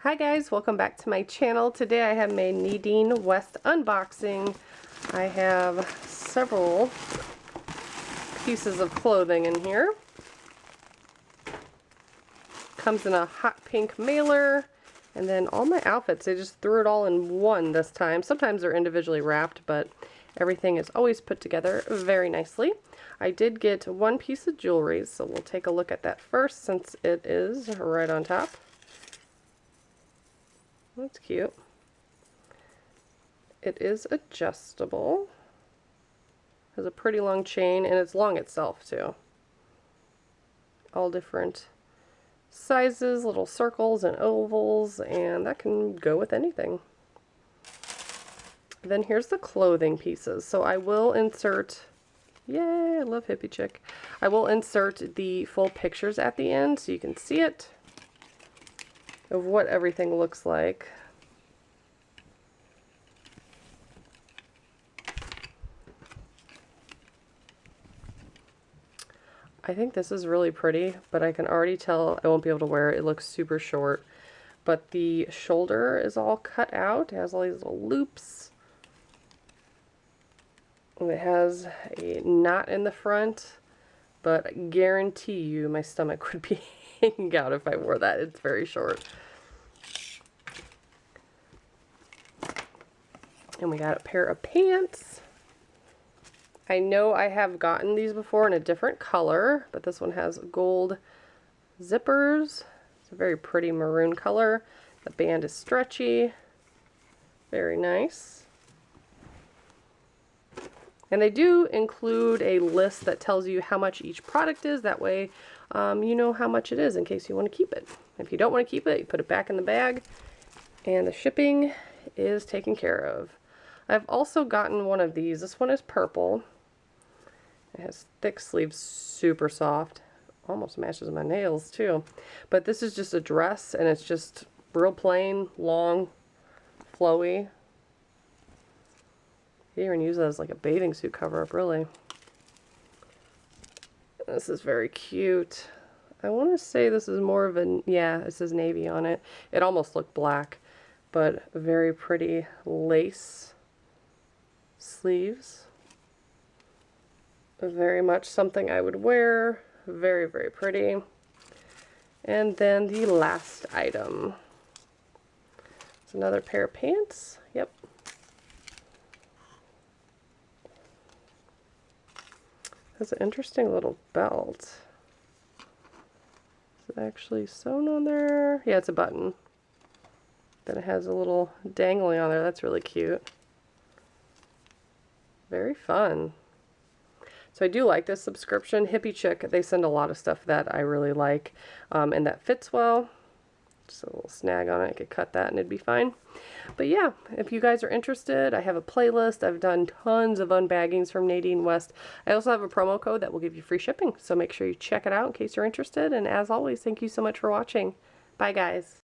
Hi guys, welcome back to my channel. Today I have made Nadine West unboxing. I have several pieces of clothing in here. Comes in a hot pink mailer, and then all my outfits, they just threw it all in one this time. Sometimes they're individually wrapped, but everything is always put together very nicely. I did get one piece of jewelry, so we'll take a look at that first since it is right on top. That's cute. It is adjustable. Has a pretty long chain, and it's long itself too. All different sizes, little circles and ovals, and that can go with anything. Then here's the clothing pieces. So I will insert, yay, I love Hippie Chick. I will insert the full pictures at the end so you can see it, of what everything looks like. I think this is really pretty, but I can already tell I won't be able to wear it. It looks super short, but the shoulder is all cut out. It has all these little loops. And it has a knot in the front, but I guarantee you my stomach would be hanging out if I wore that. It's very short. And we got a pair of pants. I know I have gotten these before in a different color, but this one has gold zippers. It's a very pretty maroon color. The band is stretchy. Very nice. And they do include a list that tells you how much each product is. That way you know how much it is in case you want to keep it. If you don't want to keep it, you put it back in the bag, and the shipping is taken care of. I've also gotten one of these. This one is purple. It has thick sleeves, super soft. Almost matches my nails too. But this is just a dress, and it's just real plain, long, flowy. You even use it as like a bathing suit cover-up, really. This is very cute. I want to say this is more of a, yeah, it says navy on it. It almost looked black, but very pretty lace sleeves. Very much something I would wear. Very, very pretty. And then the last item. It's another pair of pants. Yep. Has an interesting little belt. Is it actually sewn on there? Yeah, it's a button. Then it has a little dangling on there. That's really cute. Very fun. So I do like this subscription. Hippie Chick, they send a lot of stuff that I really like, and that fits well. Just a little snag on it. I could cut that and it'd be fine. But yeah, if you guys are interested, I have a playlist. I've done tons of unbaggings from Nadine West. I also have a promo code that will give you free shipping. So make sure you check it out in case you're interested. And as always, thank you so much for watching. Bye guys.